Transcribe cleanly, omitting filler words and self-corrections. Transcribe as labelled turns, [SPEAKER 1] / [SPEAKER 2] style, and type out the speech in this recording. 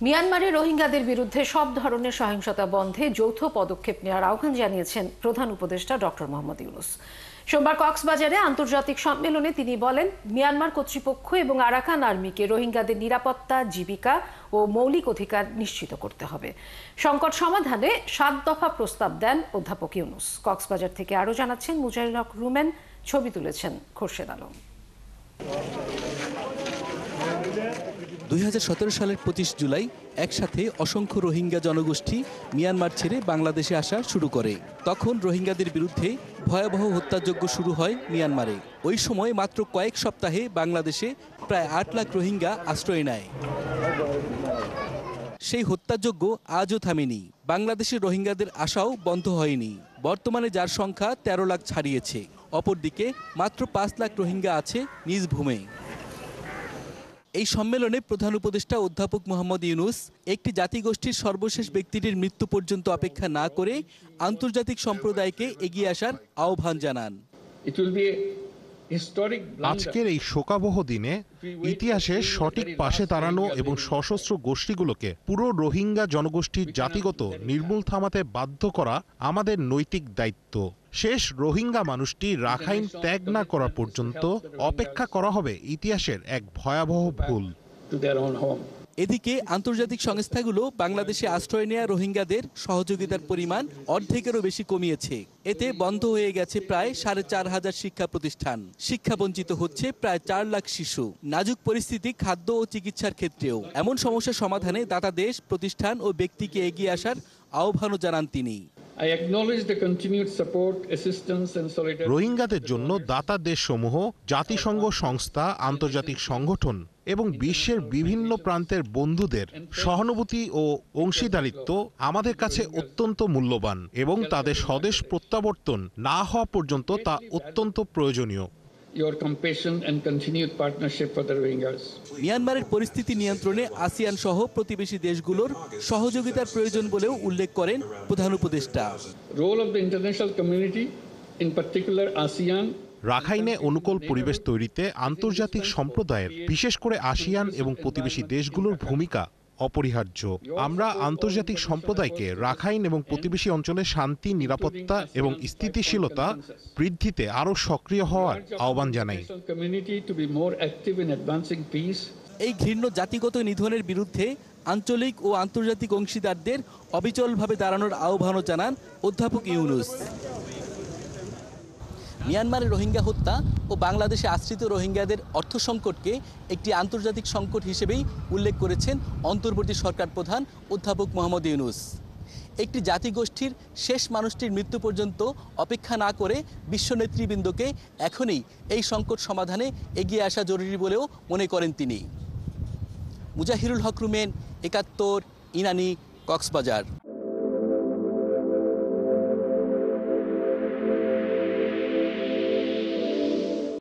[SPEAKER 1] মিয়ানমারে রোহিঙ্গাদের বিরুদ্ধে সব ধরনের সহিংসতা বন্ধে যৌথ পদক্ষেপ নেওয়ার আহ্বান জানিয়েছেন প্রধান উপদেষ্টা ডক্টর মোহাম্মদ ইউনূস। সোমবার কক্সবাজারে আন্তর্জাতিক সম্মেলনে তিনি বলেন, মিয়ানমার কর্তৃপক্ষ এবং আরাকান আর্মিকে রোহিঙ্গাদের নিরাপত্তা, জীবিকা ও মৌলিক অধিকার নিশ্চিত করতে হবে। সংকট সমাধানে ৭ দফা প্রস্তাব দেন অধ্যাপক ইউনূস। কক্সবাজার থেকে আরও জানাচ্ছেন মুজাহিরুল হক রুমেন, ছবি তুলেছেন খোরশেদ আলম।
[SPEAKER 2] ২০১৭ সালের ২৫ জুলাই একসাথে অসংখ্য রোহিঙ্গা জনগোষ্ঠী মিয়ানমার ছেড়ে বাংলাদেশে আসা শুরু করে। তখন রোহিঙ্গাদের বিরুদ্ধে ভয়াবহ হত্যাযজ্ঞ শুরু হয় মিয়ানমারে। ওই সময় মাত্র কয়েক সপ্তাহে বাংলাদেশে প্রায় ৮ লাখ রোহিঙ্গা আশ্রয় নেয়। সেই হত্যাযজ্ঞ আজও থামেনি। বাংলাদেশের রোহিঙ্গাদের আশাও বন্ধ হয়নি। বর্তমানে যার সংখ্যা ১৩ লাখ ছাড়িয়েছে। অপরদিকে মাত্র ৫ লাখ রোহিঙ্গা আছে নিজ ভূমে। এই সম্মেলনে প্রধান উপদেষ্টা অধ্যাপক মোহাম্মদ ইউনূস একটি জাতিগোষ্ঠীর সর্বশেষ ব্যক্তিটির মৃত্যু পর্যন্ত অপেক্ষা না করে আন্তর্জাতিক সম্প্রদায়কে এগিয়ে আসার আহ্বান জানান।
[SPEAKER 3] আজকের এই শোকাবহ দিনে ইতিহাসের সঠিক পাশে দাঁড়ানো এবং সশস্ত্র গোষ্ঠীগুলোকে পুরো রোহিঙ্গা জনগোষ্ঠীর জাতিগত নির্মূল থামাতে বাধ্য করা আমাদের নৈতিক দায়িত্ব। শেষ রোহিঙ্গা মানুষটি রাখাইন ত্যাগ না করা পর্যন্ত অপেক্ষা করা হবে ইতিহাসের এক ভয়াবহ ভুল।
[SPEAKER 2] এদিকে আন্তর্জাতিক সংস্থাগুলো বাংলাদেশে আশ্রয় নেয়া রোহিঙ্গাদের সহযোগিতার পরিমাণ অর্ধেকেরও বেশি কমিয়েছে। এতে বন্ধ হয়ে গেছে প্রায় ৪,৫০০ শিক্ষা প্রতিষ্ঠান। শিক্ষাবঞ্চিত হচ্ছে প্রায় ৪ লাখ শিশু। নাজুক পরিস্থিতি খাদ্য ও চিকিৎসার ক্ষেত্রেও। এমন সমস্যা সমাধানে দাতা দেশ, প্রতিষ্ঠান ও ব্যক্তিকে এগিয়ে আসার আহ্বানও জানান তিনি।
[SPEAKER 3] রোহিঙ্গাদের জন্য দাতা দেশসমূহ, জাতিসংঘ সংস্থা, আন্তর্জাতিক সংগঠন এবং বিশ্বের বিভিন্ন প্রান্তের বন্ধুদের সহানুভূতি ও অংশীদারিত্ব আমাদের কাছে অত্যন্ত মূল্যবান এবং তাদের স্বদেশ প্রত্যাবর্তন না হওয়া পর্যন্ত তা অত্যন্ত প্রয়োজনীয়।
[SPEAKER 2] মিয়ানমারের পরিস্থিতি নিয়ন্ত্রণে আসিয়ান সহ প্রতিবেশী দেশগুলোর সহযোগিতার প্রয়োজন বলেও উল্লেখ করেন প্রধান উপদেষ্টা।
[SPEAKER 3] রাখাইনে অনুকূল পরিবেশ তৈরিতে আন্তর্জাতিক সম্প্রদায়ের, বিশেষ করে আসিয়ান এবং প্রতিবেশী দেশগুলোর ভূমিকা অপরিহার্য। আমরা আন্তর্জাতিক সম্প্রদায়কে রাখাইন এবং প্রতিবেশী অঞ্চলে শান্তি, নিরাপত্তা এবং স্থিতিশীলতা বৃদ্ধিতে আরও সক্রিয় হওয়ার আহ্বান জানাই।
[SPEAKER 2] এই ঘৃণ্য জাতিগত নিধনের বিরুদ্ধে আঞ্চলিক ও আন্তর্জাতিক অংশীদারদের অবিচলভাবে দাঁড়ানোর আহ্বানও জানান অধ্যাপক ইউনূস। মিয়ানমারের রোহিঙ্গা হত্যা ও বাংলাদেশে আশ্রিত রোহিঙ্গাদের অর্থ সংকটকে একটি আন্তর্জাতিক সংকট হিসেবেই উল্লেখ করেছেন অন্তর্বর্তী সরকার প্রধান অধ্যাপক মোহাম্মদ ইউনূস। একটি জাতিগোষ্ঠীর শেষ মানুষটির মৃত্যু পর্যন্ত অপেক্ষা না করে বিশ্ব নেতৃবৃন্দকে এখনই এই সংকট সমাধানে এগিয়ে আসা জরুরি বলেও মনে করেন তিনি। মুজাহিরুল হক রুমেন, ৭১, ইনানী, কক্সবাজার।